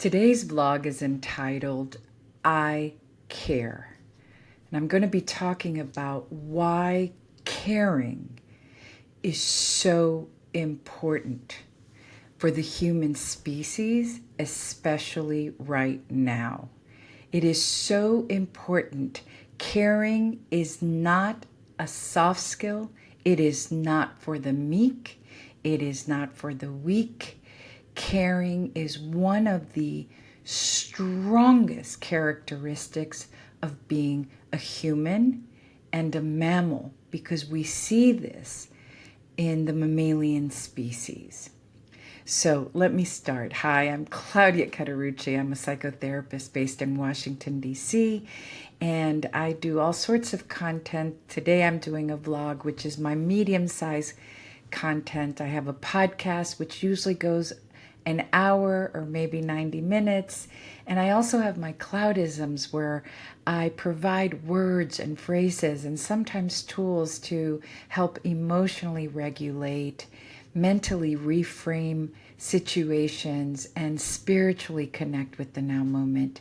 Today's vlog is entitled I Care. And I'm going to be talking about why caring is so important for the human species, especially right now. It is so important. Caring is not a soft skill. It is not for the meek. It is not for the weak. Caring is one of the strongest characteristics of being a human and a mammal, because we see this in the mammalian species. So let me start. Hi, I'm Claudia Cauterucci. I'm a psychotherapist based in Washington, D.C., and I do all sorts of content. Today I'm doing a vlog, which is my medium-sized content. I have a podcast, which usually goes an hour or maybe 90 minutes. And I also have my Cloudisms, where I provide words and phrases and sometimes tools to help emotionally regulate, mentally reframe situations, and spiritually connect with the now moment.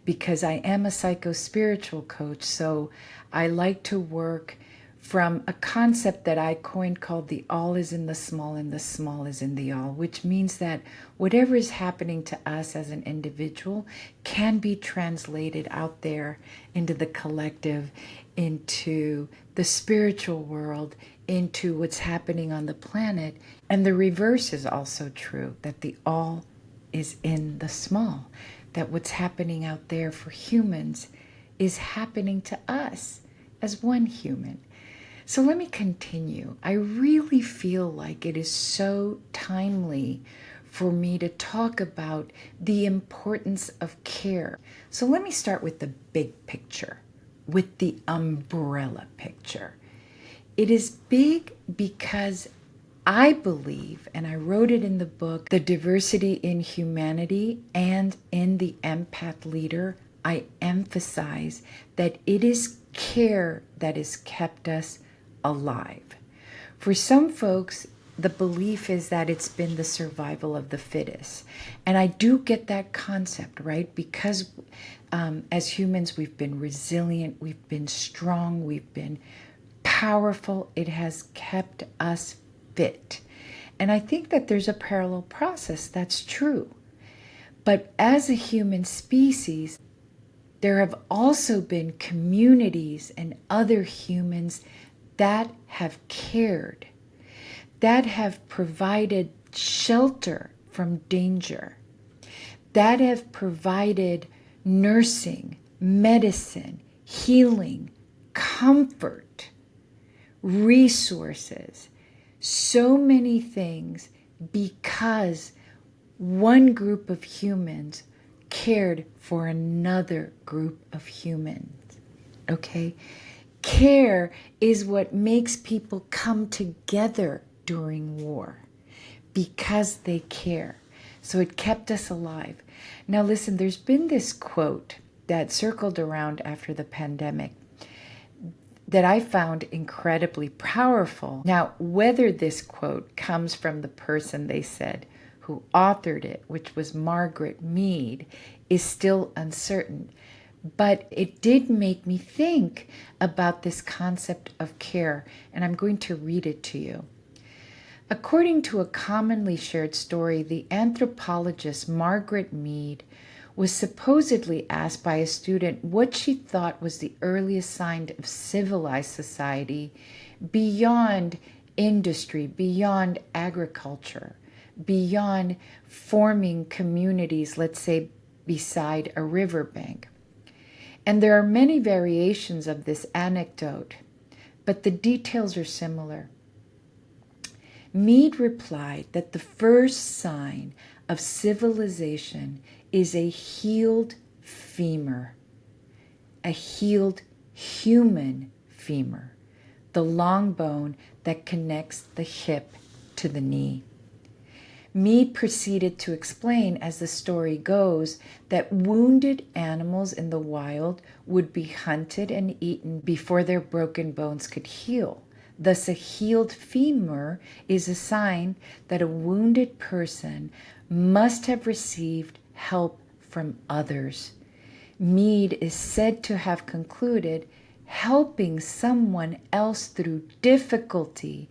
Because I am a psycho-spiritual coach, so I like to work from a concept that I coined called the all is in the small and the small is in the all, which means that whatever is happening to us as an individual can be translated out there into the collective, into the spiritual world, into what's happening on the planet. And the reverse is also true, that the all is in the small, that what's happening out there for humans is happening to us as one human. So let me continue. I really feel like it is so timely for me to talk about the importance of care. So let me start with the big picture, with the umbrella picture. It is big because I believe, and I wrote it in the book, The Diversity in Humanity, and in The Empath Leader, I emphasize that it is care that has kept us alive. For some folks, the belief is that it's been the survival of the fittest. And I do get that concept, right? Because as humans, we've been resilient, we've been strong, we've been powerful. It has kept us fit. And I think that there's a parallel process. That's true. But as a human species, there have also been communities and other humans that have cared, that have provided shelter from danger, that have provided nursing, medicine, healing, comfort, resources, so many things, because one group of humans cared for another group of humans. Okay? Care is what makes people come together during war, because they care. So it kept us alive. Now listen, there's been this quote that circled around after the pandemic that I found incredibly powerful. Now, whether this quote comes from the person they said who authored it, which was Margaret Mead, is still uncertain. But it did make me think about this concept of care, and I'm going to read it to you. According to a commonly shared story, the anthropologist Margaret Mead was supposedly asked by a student what she thought was the earliest sign of civilized society beyond industry, beyond agriculture, beyond forming communities, let's say beside a riverbank. And there are many variations of this anecdote, but the details are similar. Mead replied that the first sign of civilization is a healed femur, a healed human femur, the long bone that connects the hip to the knee. Mead proceeded to explain, as the story goes, that wounded animals in the wild would be hunted and eaten before their broken bones could heal. Thus, a healed femur is a sign that a wounded person must have received help from others. Mead is said to have concluded, helping someone else through difficulty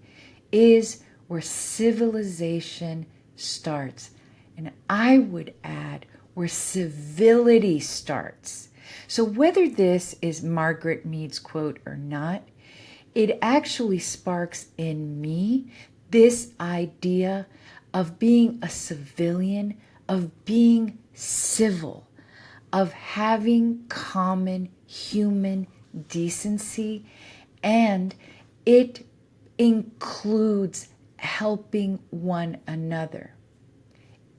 is where civilization starts. And I would add, where civility starts. So whether this is Margaret Mead's quote or not, it actually sparks in me this idea of being a civilian, of being civil, of having common human decency, and it includes helping one another.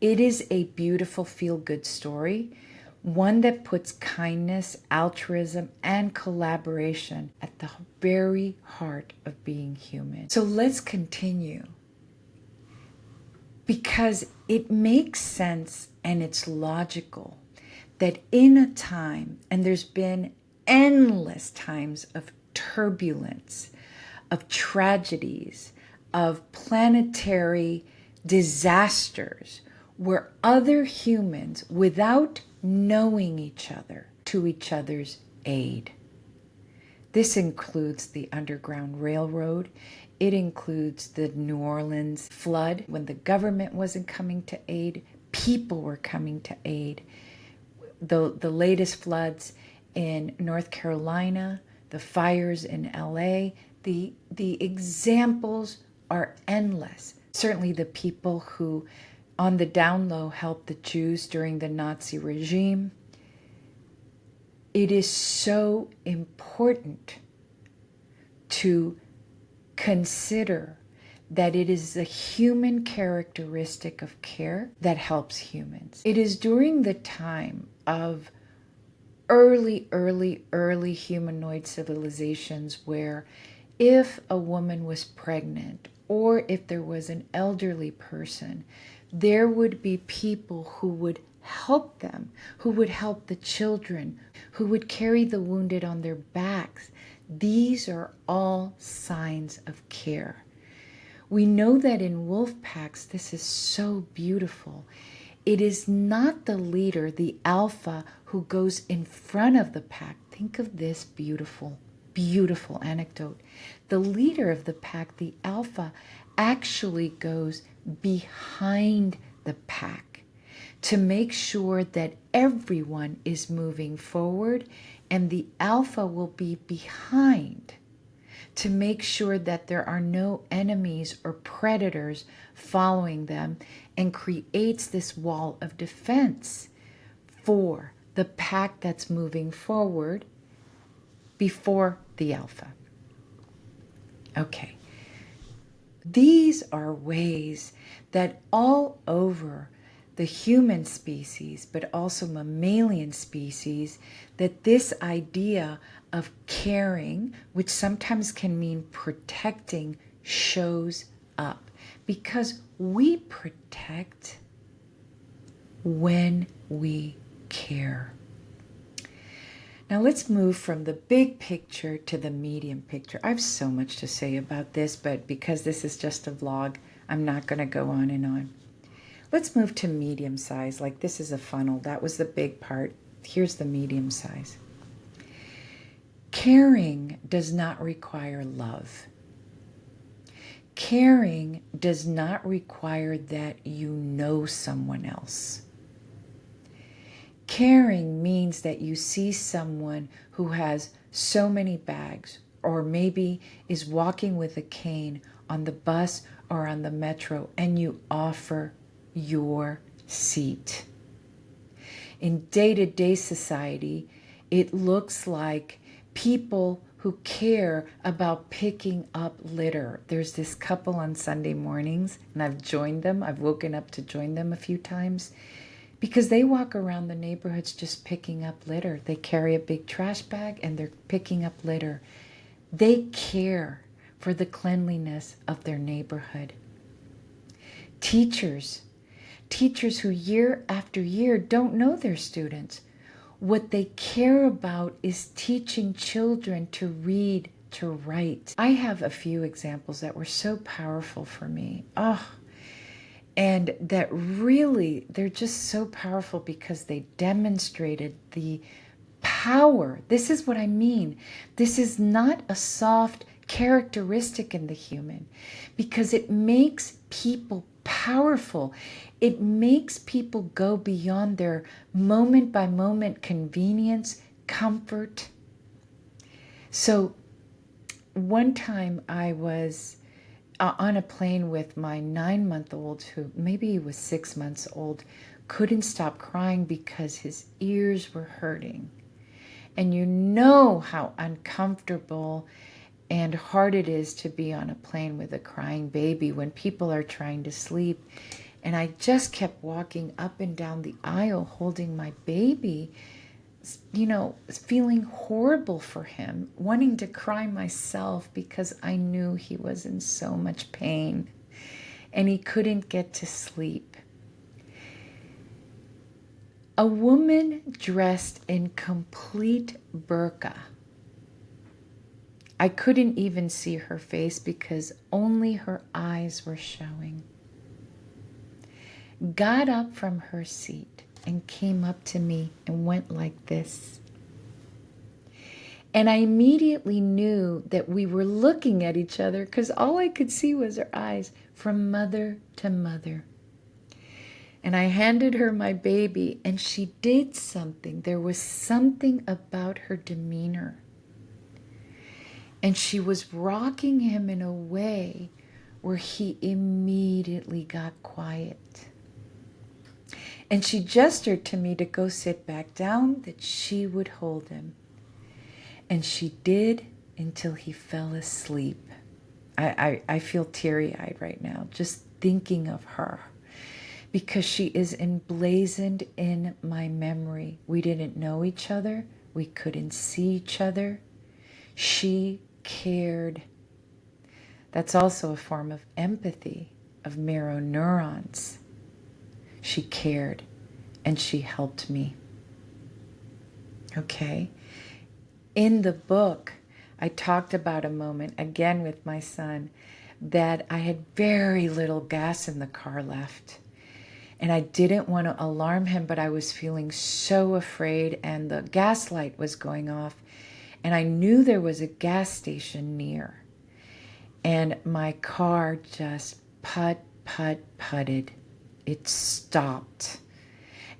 It is a beautiful feel-good story, one that puts kindness, altruism, and collaboration at the very heart of being human. So let's continue, because it makes sense and it's logical that in a time, and there's been endless times of turbulence, of tragedies, of planetary disasters, where other humans, without knowing each other, to each other's aid. This includes the Underground Railroad. It includes the New Orleans flood. When the government wasn't coming to aid, people were coming to aid. The latest floods in North Carolina, the fires in LA, the examples are endless. Certainly the people who on the down low helped the Jews during the Nazi regime. It is so important to consider that it is the human characteristic of care that helps humans. It is during the time of early humanoid civilizations where if a woman was pregnant or if there was an elderly person, there would be people who would help them, who would help the children, who would carry the wounded on their backs. These are all signs of care. We know that in wolf packs, this is so beautiful. It is not the leader, the alpha, who goes in front of the pack. Think of this beautiful, beautiful anecdote. The leader of the pack, the alpha, actually goes behind the pack to make sure that everyone is moving forward, and the alpha will be behind to make sure that there are no enemies or predators following them, and creates this wall of defense for the pack that's moving forward before the alpha. Okay. These are ways that all over the human species, but also mammalian species, that this idea of caring, which sometimes can mean protecting, shows up. Because we protect when we care. Now let's move from the big picture to the medium picture. I have so much to say about this, but because this is just a vlog, I'm not going to go on and on. Let's move to medium size. Like this is a funnel. That was the big part. Here's the medium size. Caring does not require love. Caring does not require that you know someone else. Caring means that you see someone who has so many bags, or maybe is walking with a cane on the bus or on the metro, and you offer your seat. In day-to-day society, it looks like people who care about picking up litter. There's this couple on Sunday mornings, and I've joined them. I've woken up to join them a few times, because they walk around the neighborhoods just picking up litter. They carry a big trash bag and they're picking up litter. They care for the cleanliness of their neighborhood. Teachers who year after year don't know their students. What they care about is teaching children to read, to write. I have a few examples that were so powerful for me. And that really, they're just so powerful because they demonstrated the power. This is what I mean. This is not a soft characteristic in the human, because it makes people powerful. It makes people go beyond their moment by moment convenience, comfort. So one time I was on a plane with my 9-month-old, who maybe he was 6 months old, couldn't stop crying because his ears were hurting. And you know how uncomfortable and hard it is to be on a plane with a crying baby when people are trying to sleep. And I just kept walking up and down the aisle holding my baby, you know, feeling horrible for him, wanting to cry myself because I knew he was in so much pain and he couldn't get to sleep. A woman dressed in complete burqa. I couldn't even see her face because only her eyes were showing. Got up from her seat and came up to me and went like this. And I immediately knew that we were looking at each other because all I could see was her eyes, from mother to mother. And I handed her my baby, and she did something. There was something about her demeanor. And she was rocking him in a way where he immediately got quiet. And she gestured to me to go sit back down, that she would hold him. And she did until he fell asleep. I feel teary-eyed right now just thinking of her, because she is emblazoned in my memory. We didn't know each other. We couldn't see each other. She cared. That's also a form of empathy, of mirror neurons. She cared, and she helped me. Okay? In the book, I talked about a moment, again with my son, that I had very little gas in the car left. And I didn't want to alarm him, but I was feeling so afraid, and the gas light was going off. And I knew there was a gas station near. And my car just putted. It stopped.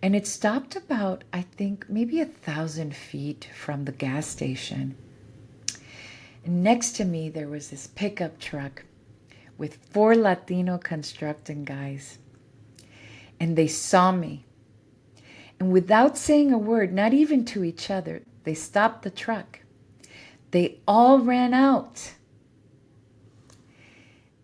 And it stopped about, I think, maybe 1,000 feet from the gas station. And next to me, there was this pickup truck with 4 Latino construction guys. And they saw me. And without saying a word, not even to each other, they stopped the truck. They all ran out.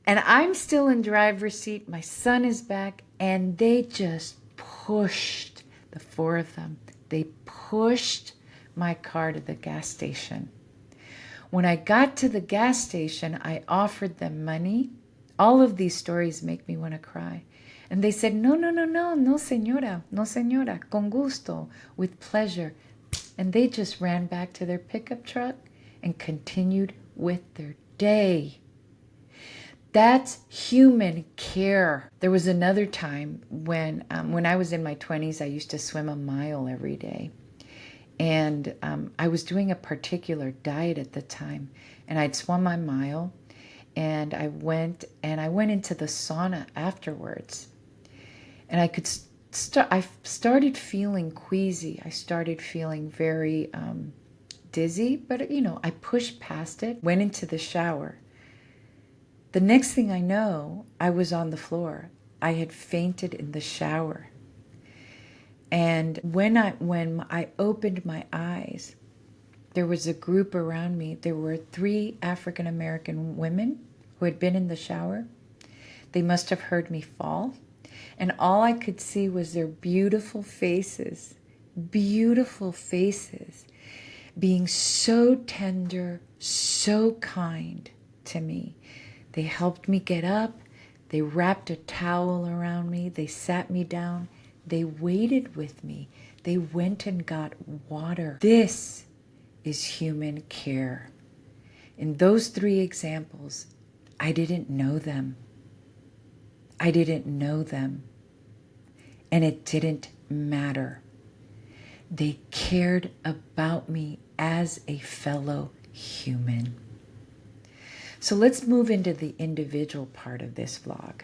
And I'm still in driver's seat. My son is back. And they just pushed, the 4 of them. They pushed my car to the gas station. When I got to the gas station, I offered them money. All of these stories make me want to cry. And they said, no, señora, con gusto, with pleasure. And they just ran back to their pickup truck and continued with their day. That's human care. There was another time when I was in my 20s, I used to swim a mile every day. And I was doing a particular diet at the time. And I'd swum my mile, and I went into the sauna afterwards. And I started feeling queasy. I started feeling very dizzy, but I pushed past it, went into the shower. The next thing I know, I was on the floor. I had fainted in the shower. And when I opened my eyes, there was a group around me. There were 3 African American women who had been in the shower. They must have heard me fall. And all I could see was their beautiful faces, being so tender, so kind to me. They helped me get up. They wrapped a towel around me. They sat me down. They waited with me. They went and got water. This is human care. In those 3 examples, I didn't know them. I didn't know them. And it didn't matter. They cared about me as a fellow human. So let's move into the individual part of this vlog.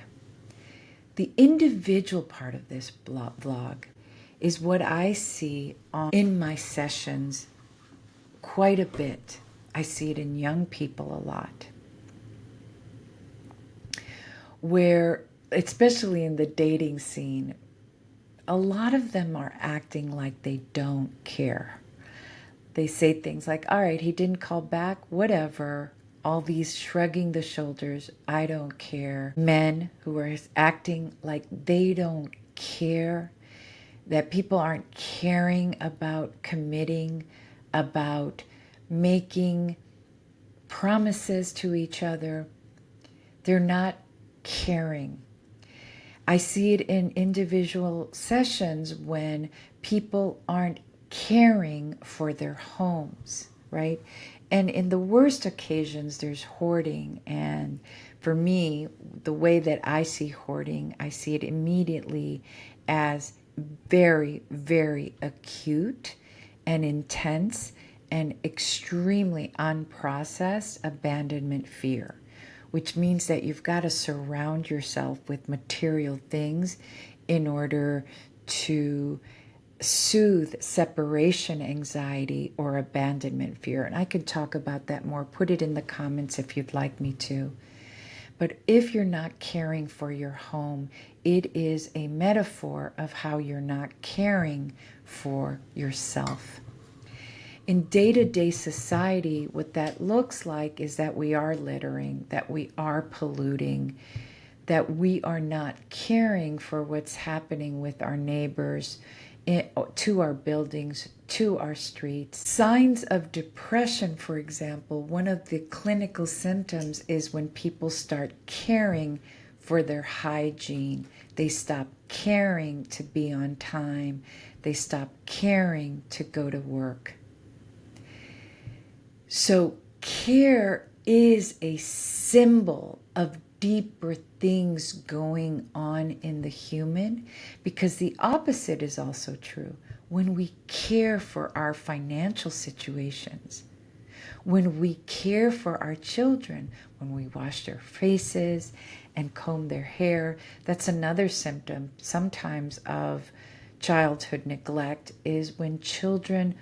The individual part of this vlog is what I see in my sessions quite a bit. I see it in young people a lot, where, especially in the dating scene, a lot of them are acting like they don't care. They say things like, all right, he didn't call back, whatever. All these shrugging the shoulders, I don't care. Men who are acting like they don't care, that people aren't caring about committing, about making promises to each other. They're not caring. I see it in individual sessions when people aren't caring for their homes, right? And in the worst occasions, there's hoarding. And for me, the way that I see hoarding, I see it immediately as very, very acute and intense and extremely unprocessed abandonment fear, which means that you've got to surround yourself with material things in order to soothe separation anxiety or abandonment fear. And I could talk about that more. Put it in the comments if you'd like me to. But if you're not caring for your home, it is a metaphor of how you're not caring for yourself. In day-to-day society, what that looks like is that we are littering, that we are polluting, that we are not caring for what's happening with our neighbors, to our buildings, to our streets. Signs of depression, for example, one of the clinical symptoms is when people start caring for their hygiene. They stop caring to be on time. They stop caring to go to work. So care is a symbol of deeper things going on in the human, because the opposite is also true. When we care for our financial situations, when we care for our children, when we wash their faces and comb their hair, that's another symptom sometimes of childhood neglect, is when children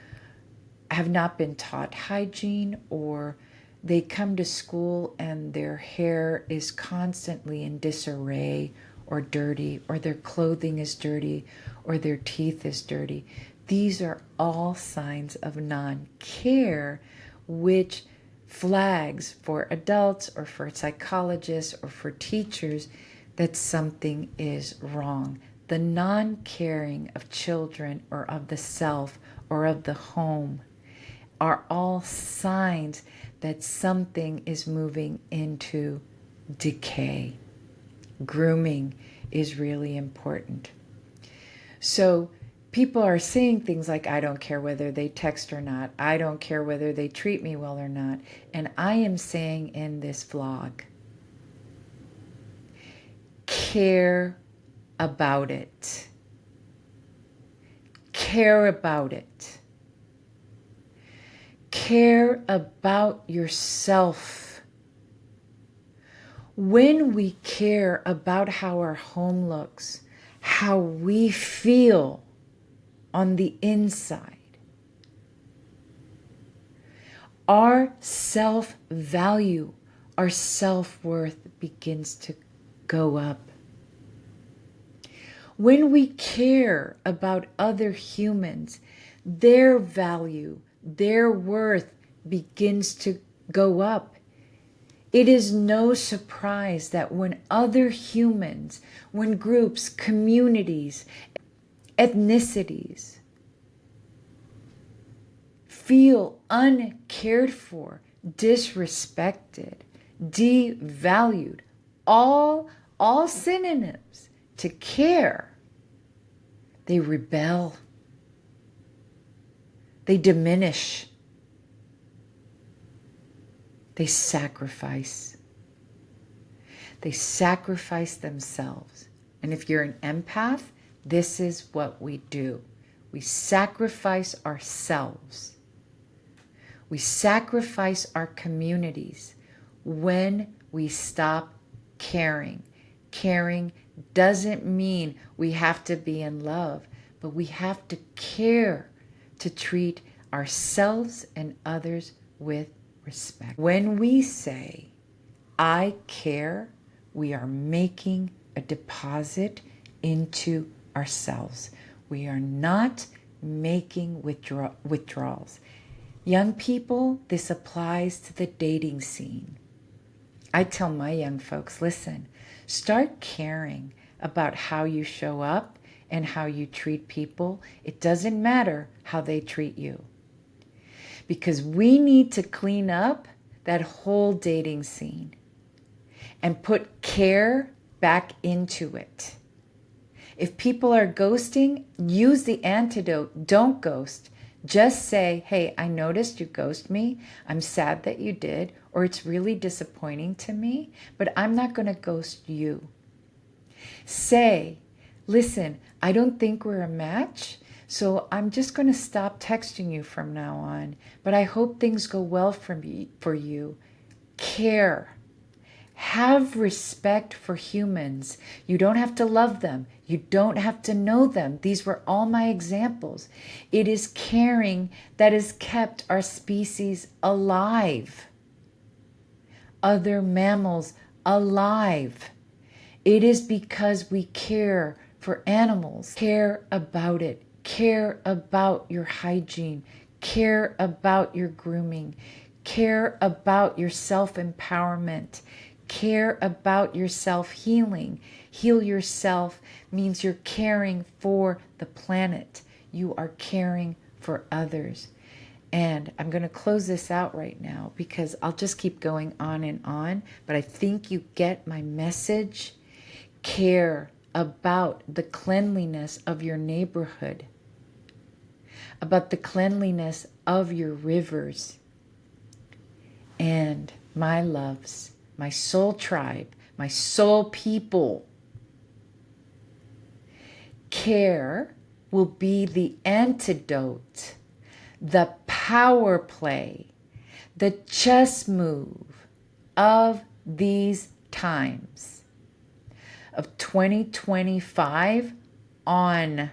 have not been taught hygiene, or they come to school and their hair is constantly in disarray or dirty, or their clothing is dirty, or their teeth is dirty. These are all signs of non-care, which flags for adults or for psychologists or for teachers that something is wrong. The non-caring of children or of the self or of the home are all signs that something is moving into decay. Grooming is really important. So people are saying things like, I don't care whether they text or not. I don't care whether they treat me well or not. And I am saying in this vlog, care about it. Care about it. Care about yourself. When we care about how our home looks, how we feel on the inside, our self-value, our self-worth begins to go up. When we care about other humans, their value, their worth begins to go up. It is no surprise that when other humans, when groups, communities, ethnicities feel uncared for, disrespected, devalued, all synonyms to care, they rebel. They diminish. They sacrifice. They sacrifice themselves. And if you're an empath, this is what we do. We sacrifice ourselves. We sacrifice our communities when we stop caring. Caring doesn't mean we have to be in love, but we have to care to treat ourselves and others with respect. When we say, I care, we are making a deposit into ourselves. We are not making withdrawals. Young people, this applies to the dating scene. I tell my young folks, listen, start caring about how you show up and how you treat people. It doesn't matter how they treat you. Because we need to clean up that whole dating scene and put care back into it. If people are ghosting, use the antidote. Don't ghost. Just say, hey, I noticed you ghost me. I'm sad that you did, or it's really disappointing to me, but I'm not going to ghost you. Say, listen, I don't think we're a match, so I'm just going to stop texting you from now on, but I hope things go well for you. Care. Have respect for humans. You don't have to love them. You don't have to know them. These were all my examples. It is caring that has kept our species alive. Other mammals alive. It is because we care for animals. Care about it. Care about your hygiene. Care about your grooming. Care about your self-empowerment. Care about your self-healing. Heal yourself means you're caring for the planet. You are caring for others. And I'm going to close this out right now because I'll just keep going on, but I think you get my message. Care about the cleanliness of your neighborhood, about the cleanliness of your rivers. And my loves, my soul tribe, my soul people, care will be the antidote, the power play, the chess move of these times, of 2025 on.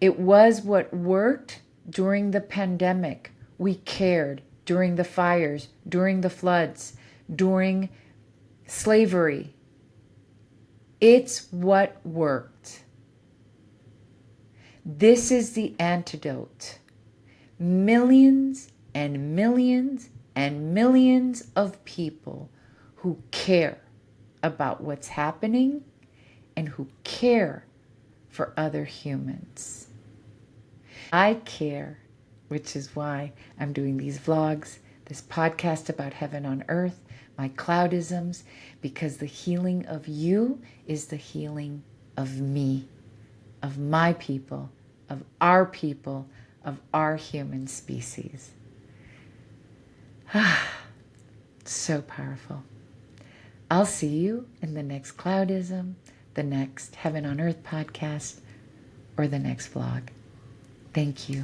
It was what worked during the pandemic. We cared during the fires, during the floods, during slavery. It's what worked. This is the antidote. Millions and millions and millions of people who care about what's happening and who care for other humans. I care, which is why I'm doing these vlogs, this podcast about heaven on earth, my cloudisms, because the healing of you is the healing of me, of my people, of our human species. So powerful. I'll see you in the next cloudism, the next Heaven on Earth podcast, or the next vlog. Thank you.